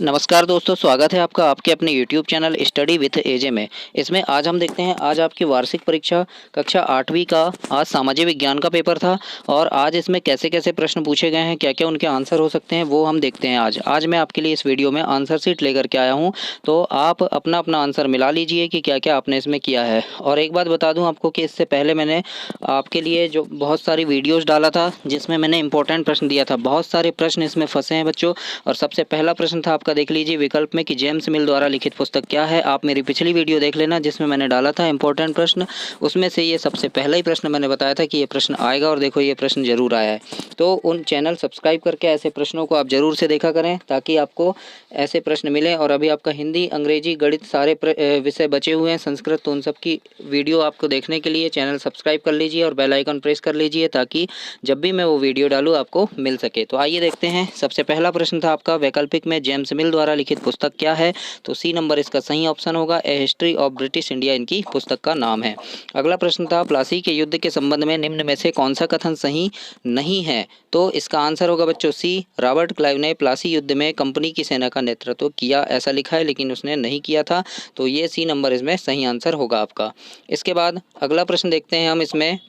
नमस्कार दोस्तों, स्वागत है आपका आपके अपने YouTube चैनल स्टडी विथ एजे में। इसमें आज हम देखते हैं, आज आपकी वार्षिक परीक्षा कक्षा 8वीं का आज सामाजिक विज्ञान का पेपर था और आज इसमें कैसे कैसे प्रश्न पूछे गए हैं, क्या क्या उनके आंसर हो सकते हैं, वो हम देखते हैं। आज मैं आपके लिए इस वीडियो में आंसर शीट लेकर के आया हूँ, तो आप अपना अपना आंसर मिला लीजिए कि क्या क्या आपने इसमें किया है। और एक बात बता दूँ आपको कि इससे पहले मैंने आपके लिए जो बहुत सारी वीडियोज़ डाला था जिसमें मैंने इंपॉर्टेंट प्रश्न दिया था। बहुत सारे प्रश्न इसमें फंसे हैं बच्चों। और सबसे पहला प्रश्न था आपका, देख लीजिए विकल्प में कि जेम्स मिल द्वारा लिखित पुस्तक क्या है। आप मेरी पिछली वीडियो देख लेना जिसमें मैंने डाला था इंपॉर्टेंट प्रश्न, उसमें से ये सबसे पहला ही प्रश्न मैंने बताया था कि ये प्रश्न आएगा और देखो ये प्रश्न जरूर आया है। तो उन चैनल सब्सक्राइब करके ऐसे प्रश्नों को आप जरूर से देखा करें ताकि आपको ऐसे प्रश्न मिले। और अभी आपका हिंदी, अंग्रेजी, गणित सारे विषय बचे हुए हैं, संस्कृत, तो उन सब की वीडियो आपको देखने के लिए चैनल सब्सक्राइब कर लीजिए और बेल आइकन प्रेस कर लीजिए ताकि जब भी मैं वो वीडियो डालूँ आपको मिल सके। तो आइए देखते हैं। सबसे पहला प्रश्न था आपका, वैकल्पिक में जेम्स मिल द्वारा लिखित पुस्तक क्या है। तो सी नंबर इसका सही ऑप्शन होगा। ए हिस्ट्री ऑफ ब्रिटिश इंडिया इनकी पुस्तक का नाम है। अगला प्रश्न था, प्लासी के युद्ध के संबंध में निम्न में से कौन सा कथन सही नहीं है। तो इसका आंसर होगा बच्चों सी, रॉबर्ट क्लाइव ने प्लासी युद्ध में कंपनी की सेना का नेतृत्व किया, ऐसा लिखा है लेकिन उसने नहीं किया था। तो ये सी नंबर इसमें सही आंसर होगा आपका। इसके बाद अगला प्रश्न देखते हैं हम। इसमें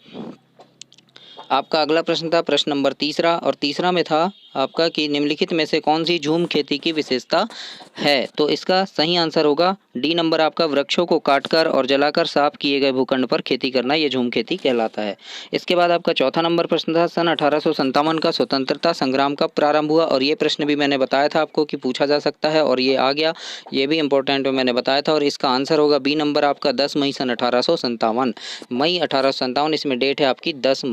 आपका अगला प्रश्न था प्रश्न नंबर तीसरा, और तीसरा में था आपका कि निम्नलिखित में से कौन सी झूम खेती की विशेषता है। तो इसका सही आंसर होगा डी नंबर आपका, वृक्षों को काटकर और जलाकर साफ किए गए भूखंड पर खेती करना, ये झूम खेती कहलाता है। इसके बाद आपका चौथा नंबर प्रश्न था, सन 1857 का स्वतंत्रता संग्राम कब प्रारंभ हुआ। और ये प्रश्न भी मैंने बताया था आपको कि पूछा जा सकता है और ये आ गया, ये भी इंपॉर्टेंट मैंने बताया था। और इसका आंसर होगा बी नंबर आपका, 10 मई सन 1857, मई 1857, इसमें डेट है आपकी 10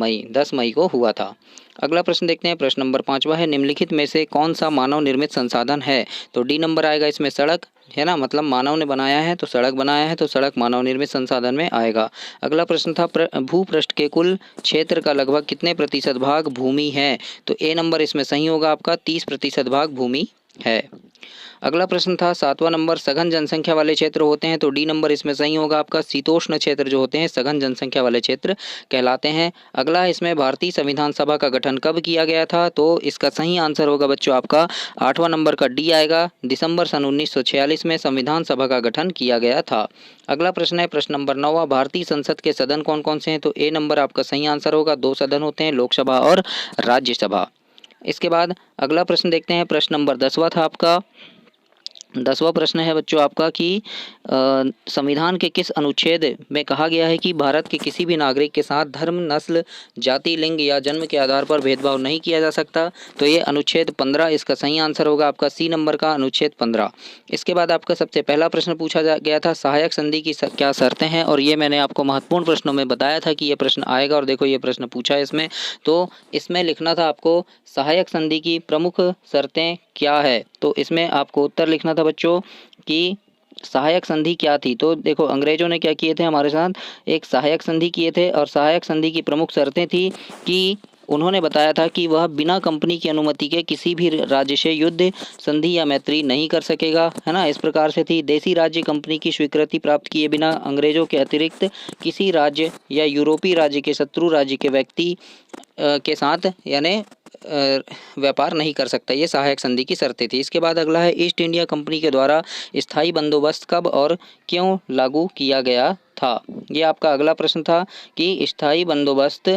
मई को हुआ था। अगला प्रश्न देखते हैं। प्रश्न नंबर 5वां है, निम्नलिखित में से कौन सा मानव निर्मित संसाधन है। तो डी नंबर आएगा इसमें, सड़क है ना, मतलब मानव ने बनाया है तो सड़क बनाया है, तो सड़क मानव निर्मित संसाधन में आएगा। अगला प्रश्न था, भूपृष्ठ के कुल क्षेत्र का लगभग कितने प्रतिशत भाग भूमि है। तो ए नंबर इसमें सही होगा आपका, 30% भाग भूमि है। अगला प्रश्न था 7वां नंबर, सघन जनसंख्या वाले क्षेत्र होते हैं। तो डी नंबर इसमें सही होगा आपका, शीतोष्ण क्षेत्र जो होते हैं सघन जनसंख्या वाले क्षेत्र कहलाते हैं। अगला इसमें भारतीय संविधान सभा का गठन कब किया गया था। तो इसका सही आंसर होगा बच्चों आपका 8वां नंबर का डी आएगा, दिसंबर सन 1946 में संविधान सभा का गठन किया गया था। अगला प्रश्न है प्रश्न नंबर 9वां, भारतीय संसद के सदन कौन कौन से हैं। तो ए नंबर आपका सही आंसर होगा, 2 सदन होते हैं, लोकसभा और राज्यसभा। इसके बाद अगला प्रश्न देखते हैं। प्रश्न नंबर 10वां था आपका, 10वां प्रश्न है बच्चों आपका कि संविधान के किस अनुच्छेद में कहा गया है कि भारत के किसी भी नागरिक के साथ धर्म, नस्ल, जाति, लिंग या जन्म के आधार पर भेदभाव नहीं किया जा सकता। तो ये अनुच्छेद 15 इसका सही आंसर होगा आपका, सी नंबर का अनुच्छेद 15। इसके बाद आपका सबसे पहला प्रश्न पूछा गया था, सहायक संधि की क्या शर्तें हैं। और ये मैंने आपको महत्वपूर्ण प्रश्नों में बताया था कि ये प्रश्न आएगा और देखो ये प्रश्न पूछा है इसमें। तो इसमें लिखना था आपको सहायक संधि की प्रमुख शर्तें क्या है। तो इसमें आपको उत्तर लिखना था बच्चों कि सहायक संधि क्या थी। तो देखो अंग्रेजों ने क्या किए थे, हमारे साथ एक सहायक संधि किए थे और सहायक संधि की प्रमुख शर्तें थी कि उन्होंने बताया था कि वह बिना कंपनी की अनुमति के किसी भी राज्य से युद्ध, संधि या मैत्री नहीं कर सकेगा, है ना। इस प्रकार से थी, देसी राज्य कंपनी की स्वीकृति प्राप्त किए बिना अंग्रेजों के अतिरिक्त किसी राज्य या यूरोपीय राज्य के शत्रु राज्य के व्यक्ति के साथ यानी व्यापार नहीं कर सकता। ये सहायक संधि की शर्तें थी। इसके बाद अगला है, ईस्ट इंडिया कंपनी के द्वारा स्थायी बंदोबस्त कब और क्यों लागू किया गया था। ये आपका अगला प्रश्न था कि स्थायी बंदोबस्त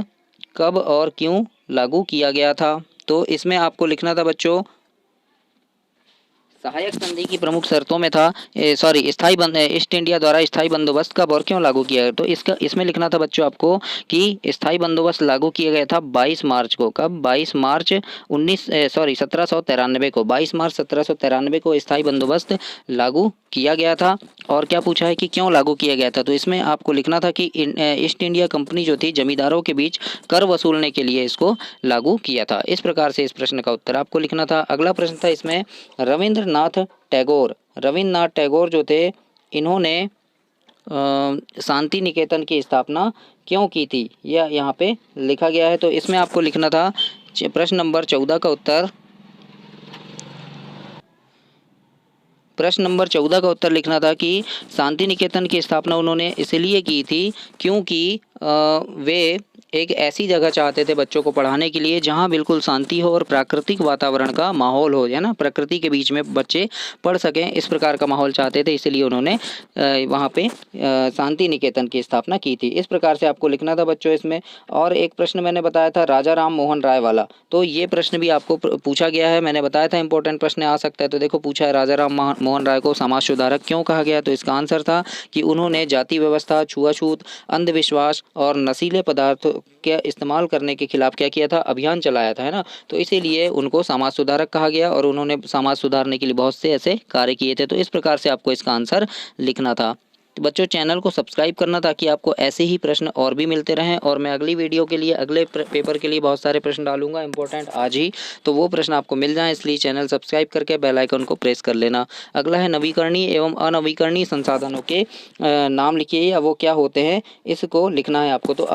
कब और क्यों लागू किया गया था। तो इसमें आपको लिखना था बच्चों, सहायक संधि की प्रमुख शर्तों में था ईस्ट इंडिया द्वारा स्थायी बंदोबस्त कब और क्यों लागू किया गया। तो इसमें लिखना था बच्चों आपको कि स्थायी बंदोबस्त लागू किया गया था 22 मार्च को। कब, 22 मार्च 1793 को, 22 मार्च 1793 को स्थायी बंदोबस्त लागू किया गया था। और क्या पूछा है कि क्यों लागू किया गया था। तो इसमें आपको लिखना था कि ईस्ट इंडिया कंपनी जो थी जमींदारों के बीच कर वसूलने के लिए इसको लागू किया था। इस प्रकार से इस प्रश्न का उत्तर आपको लिखना था। अगला प्रश्न था इसमें, रविंद्रनाथ टैगोर जो थे इन्होंने शांति निकेतन की स्थापना क्यों की थी, यह यहाँ पे लिखा गया है। तो इसमें आपको लिखना था प्रश्न नंबर 14 का उत्तर, प्रश्न नंबर 14 का उत्तर लिखना था कि शांति निकेतन की स्थापना उन्होंने इसलिए की थी क्योंकि वे एक ऐसी जगह चाहते थे बच्चों को पढ़ाने के लिए जहाँ बिल्कुल शांति हो और प्राकृतिक वातावरण का माहौल हो, है ना, प्रकृति के बीच में बच्चे पढ़ सकें, इस प्रकार का माहौल चाहते थे। इसलिए उन्होंने वहाँ पे शांति निकेतन की स्थापना की थी। इस प्रकार से आपको लिखना था बच्चों इसमें। और एक प्रश्न मैंने बताया था राजा राम मोहन राय वाला, तो ये प्रश्न भी आपको पूछा गया है। मैंने बताया था इंपॉर्टेंट प्रश्न आ सकता है, तो देखो पूछा है राजा राम मोहन राय को समाज सुधारक क्यों कहा गया, तो इसका आंसर था कि उन्होंने जाति व्यवस्था, छुआछूत, अंधविश्वास और नशीले पदार्थों के इस्तेमाल करने के खिलाफ क्या किया था, अभियान चलाया था, है ना। तो इसीलिए उनको समाज सुधारक कहा गया और उन्होंने समाज सुधारने के लिए बहुत से ऐसे कार्य किए थे। तो इस प्रकार से आपको इसका आंसर लिखना था। तो बच्चों चैनल को सब्सक्राइब करना ताकि आपको ऐसे ही प्रश्न और भी मिलते रहें, और मैं अगली वीडियो के लिए, अगले पेपर के लिए बहुत सारे प्रश्न डालूंगा इंपॉर्टेंट आज ही, तो वो प्रश्न आपको मिल जाएं। इसलिए चैनल सब्सक्राइब करके बेल आइकन को प्रेस कर लेना। अगला है नवीकरणीय एवं अनवीकरणीय संसाधनों के नाम लिखिए या वो क्या होते हैं, इसको लिखना है आपको। तो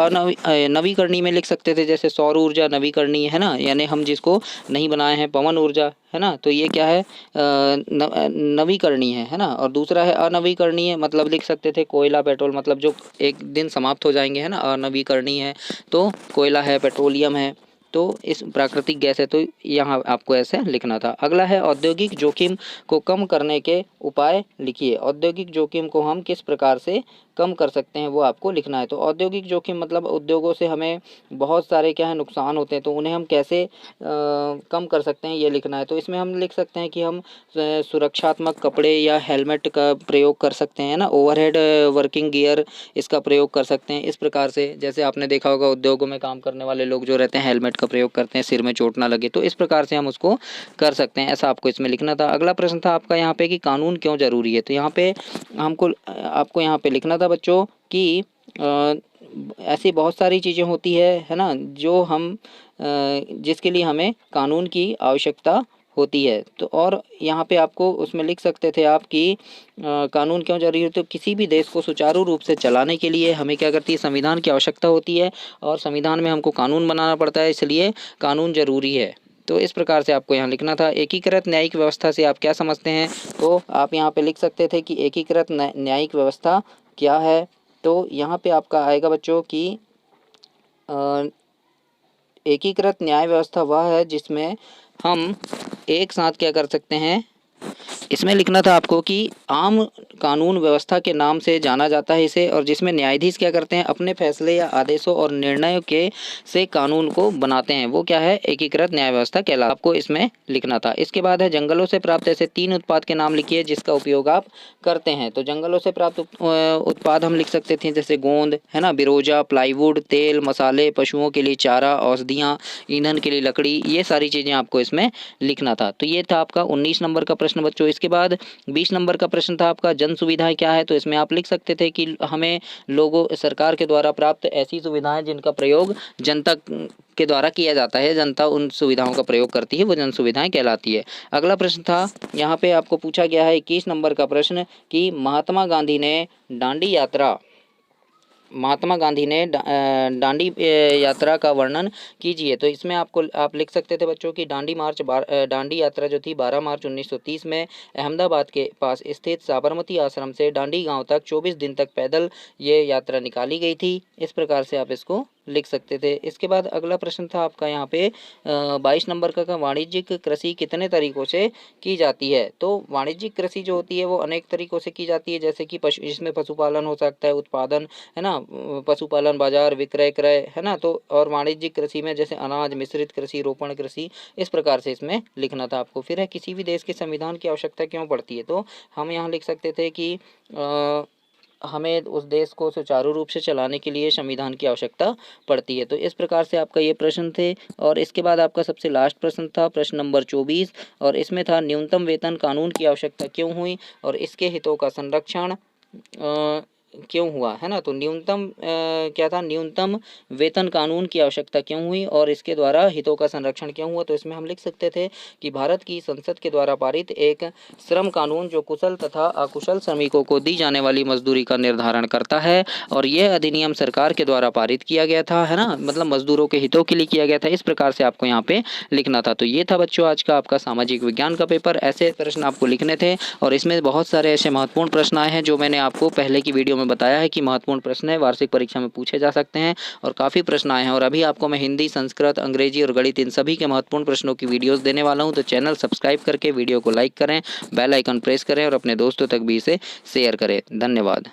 नवीकरणीय में लिख सकते थे जैसे सौर ऊर्जा नवीकरणीय, है ना, यानी हम जिसको नहीं बनाए हैं पवन ऊर्जा, है ना, तो ये क्या है, नवीकरणीय है ना। और दूसरा है अनवीकरणीय, मतलब लिख सकते थे कोयला, पेट्रोल, मतलब जो एक दिन समाप्त हो जाएंगे, है ना, अनवीकरणीय है। तो कोयला है, पेट्रोलियम है, तो इस प्राकृतिक गैस है, तो यहाँ आपको ऐसे लिखना था। अगला है औद्योगिक जोखिम को कम करने के उपाय लिखिए। औद्योगिक जोखिम को हम किस प्रकार से कम कर सकते हैं वो आपको लिखना है। तो औद्योगिक जोखिम मतलब उद्योगों से हमें बहुत सारे क्या है नुकसान होते हैं, तो उन्हें हम कैसे कम कर सकते हैं ये लिखना है। तो इसमें हम लिख सकते हैं कि हम सुरक्षात्मक कपड़े या हेलमेट का प्रयोग कर सकते हैं ना, ओवरहेड वर्किंग गियर इसका प्रयोग कर सकते हैं। इस प्रकार से जैसे आपने देखा होगा उद्योगों में काम करने वाले लोग जो रहते हैं हेलमेट का प्रयोग करते हैं, सिर में चोट ना लगे, तो इस प्रकार से हम उसको कर सकते हैं, ऐसा आपको इसमें लिखना था। अगला प्रश्न था आपका यहाँ पे कि कानून क्यों जरूरी है, तो यहाँ पे आपको यहाँ पे लिखना था बच्चों कि ऐसी बहुत सारी चीज़ें होती है ना, जो हम जिसके लिए हमें कानून की आवश्यकता होती है। तो और यहाँ पे आपको उसमें लिख सकते थे आप कि कानून क्यों जरूरी है, तो किसी भी देश को सुचारू रूप से चलाने के लिए हमें क्या करती है, संविधान की आवश्यकता होती है, और संविधान में हमको कानून बनाना पड़ता है, इसलिए कानून जरूरी है। तो इस प्रकार से आपको यहाँ लिखना था। एकीकृत न्यायिक व्यवस्था से आप क्या समझते हैं, तो आप यहाँ पे लिख सकते थे कि एकीकृत न्यायिक व्यवस्था क्या है। तो यहाँ पे आपका आएगा बच्चों कि एकीकृत न्याय व्यवस्था वह है जिसमें हम एक साथ क्या कर सकते हैं, इसमें लिखना था आपको कि आम कानून व्यवस्था के नाम से जाना जाता है इसे, और जिसमें न्यायाधीश क्या करते हैं, अपने फैसले या आदेशों और निर्णयों के से कानून को बनाते हैं, वो क्या है, एकीकृत न्याय व्यवस्था कहलाता है। आपको इसमें लिखना था। इसके बाद है जंगलों से प्राप्त ऐसे 3 उत्पाद के नाम लिखिए जिसका उपयोग आप करते हैं। तो जंगलों से प्राप्त उत्पाद हम लिख सकते थे जैसे गोंद, है ना, बिरोजा, प्लाईवुड, तेल, मसाले, पशुओं के लिए चारा, औषधियाँ, ईंधन के लिए लकड़ी, ये सारी चीज़ें आपको इसमें लिखना था। तो ये था आपका 19 नंबर का प्रश्न बच्चों। इसके बाद 20 नंबर का प्रश्न था आपका जन सुविधाएं क्या है, तो इसमें आप लिख सकते थे कि हमें लोगों सरकार के द्वारा प्राप्त ऐसी सुविधाएं जिनका प्रयोग जनता के द्वारा किया जाता है, जनता उन सुविधाओं का प्रयोग करती है, वो जन सुविधाएं कहलाती है। अगला प्रश्न था यहाँ पे आपको पूछा गया है 21 नंबर का प्रश्न कि महात्मा गांधी ने दांडी यात्रा का वर्णन कीजिए। तो इसमें आप लिख सकते थे बच्चों की दांडी यात्रा जो थी 12 मार्च 1930 में अहमदाबाद के पास स्थित साबरमती आश्रम से दांडी गांव तक 24 दिन तक पैदल ये यात्रा निकाली गई थी। इस प्रकार से आप इसको लिख सकते थे। इसके बाद अगला प्रश्न था आपका यहाँ पे 22 नंबर का वाणिज्यिक कृषि कितने तरीकों से की जाती है। तो वाणिज्यिक कृषि जो होती है वो अनेक तरीकों से की जाती है, जैसे कि जिसमें पशुपालन हो सकता है, उत्पादन, है ना, पशुपालन, बाजार, विक्रय, क्रय, है ना। तो और वाणिज्यिक कृषि में जैसे अनाज, मिश्रित कृषि, रोपण कृषि, इस प्रकार से इसमें लिखना था आपको। फिर है किसी भी देश के संविधान की आवश्यकता क्यों पड़ती है, तो हम यहाँ लिख सकते थे कि हमें उस देश को सुचारू रूप से चलाने के लिए संविधान की आवश्यकता पड़ती है। तो इस प्रकार से आपका ये प्रश्न थे। और इसके बाद आपका सबसे लास्ट प्रश्न था प्रश्न नंबर 24, और इसमें था न्यूनतम वेतन कानून की आवश्यकता क्यों हुई और इसके हितों का संरक्षण क्यों हुआ, है ना। तो क्या था, न्यूनतम वेतन कानून की आवश्यकता क्यों हुई और इसके द्वारा हितों का संरक्षण क्यों हुआ। तो इसमें हम लिख सकते थे कि भारत की संसद के द्वारा पारित एक श्रम कानून जो कुशल तथा अकुशल श्रमिकों को दी जाने वाली मजदूरी का निर्धारण करता है, और यह अधिनियम सरकार के द्वारा पारित किया गया था, है ना, मतलब मजदूरों के हितों के लिए किया गया था। इस प्रकार से आपको यहाँ पे लिखना था। तो ये था बच्चों आज का आपका सामाजिक विज्ञान का पेपर। ऐसे प्रश्न आपको लिखने थे और इसमें बहुत सारे ऐसे महत्वपूर्ण प्रश्न आए हैं जो मैंने आपको पहले की वीडियो में बताया है कि महत्वपूर्ण प्रश्न है, वार्षिक परीक्षा में पूछे जा सकते हैं और काफ़ी प्रश्न आए हैं। और अभी आपको मैं हिंदी, संस्कृत, अंग्रेजी और गणित इन सभी के महत्वपूर्ण प्रश्नों की वीडियोस देने वाला हूं। तो चैनल सब्सक्राइब करके वीडियो को लाइक करें, बेल आइकन प्रेस करें और अपने दोस्तों तक भी इसे शेयर करें। धन्यवाद।